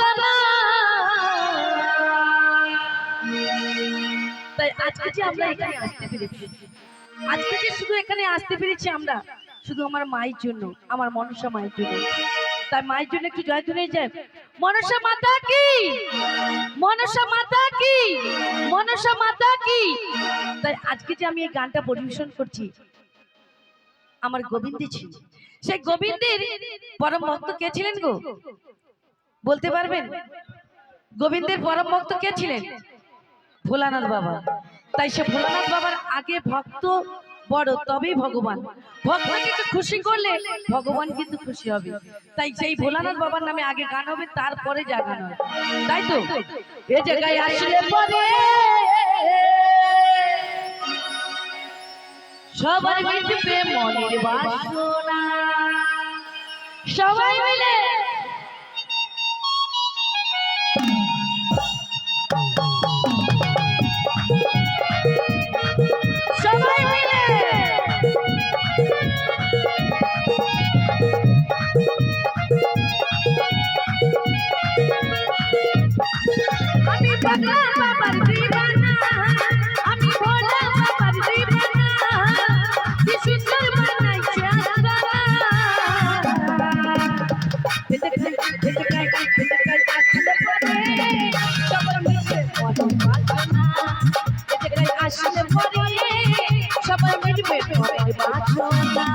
বাসনা। তাই আজকে যে আমরা এখানে আসতে পেরেছি, আজকে যে শুধু এখানে আসতে পেরেছি আমরা শুধু আমার মায়ের জন্য, আমার মনসা মায়ের জন্য। তাই মায়ের জন্য একটু জয়ধ্বনি যায়, মনসা মাতা কি, মনসা মাতা কি, মনসা মাতা কি। তাই আজকে যে আমি এই গানটা পরিবেশন করছি আমার গোবিন্দ ছিল, সেই গোবিন্দের পরম ভক্ত কে ছিলেন গো বলতে পারবেন? গোবিন্দের পরম ভক্ত কে ছিলেন? ভোলানাথ বাবা। তাই সে ভোলানাথ বাবার আগে ভক্ত বড়, তবেই ভগবান। ভক্তকে একটু খুশি করলে ভগবান কিন্তু খুশি হবে। তাই সেই ভোলানাথ বাবার নামে আগে গান হবে, তারপরে যা গান হয়, তাই তো? এ জায়গায় আসলে পরে সবার মিটবে মনের বাসনা, সবাই মিলে সবাই মিলে আমি ভোলা বাবার দিবানা, আমি ভোলা বাবার দিবানা, কি সুন্দর বানাইছে আল্লাহ। আসলে পরে সবাই মিটবে মনের বাসনা।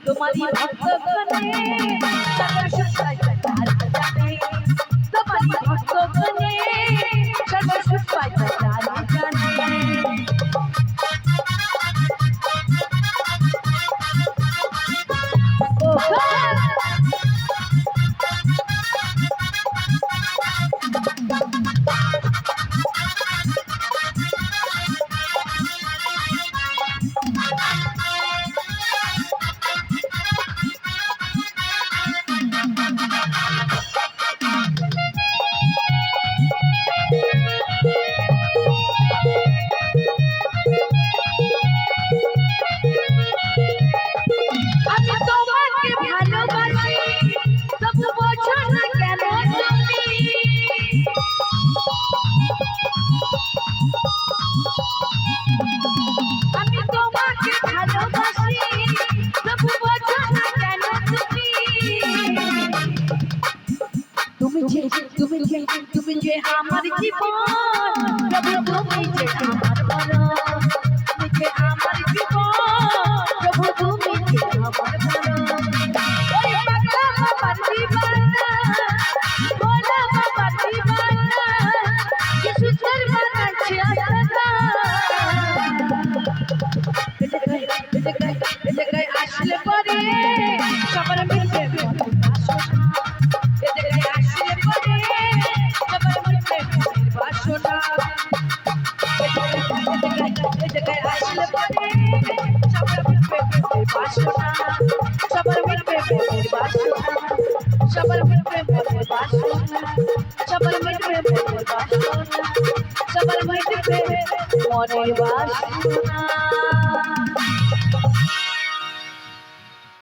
তোমারি ভক্ত গনে সর্বসুখায় জানে, তোমারি ভক্ত গনে সর্বসুখায় জানে। তুমি যে আমার জীবন, প্রভু তুমি যে আমার মরণ, তুমি যে আমার জীবন, প্রভু তুমি যে আমার মরণ। ওই পাগলা বাবার দিবানা, ভোলা বাবার দিবানা, কি সুন্দর বানাইছে আল্লাহ। এ জায়গায় আসলে পরে সবার মিলবে মনের বাসনা, এ জায়গায় আসলে পরে সবার মিলবে মনের বাসনা, এ জায়গায় আসলে পরে সবার মিলবে মনের বাসনা, সবার মিলবে মনের বাসনা, সবার মিলবে মনের বাসনা, সবার মিলবে মনের বাসনা, সবার মিলবে মনের বাসনা।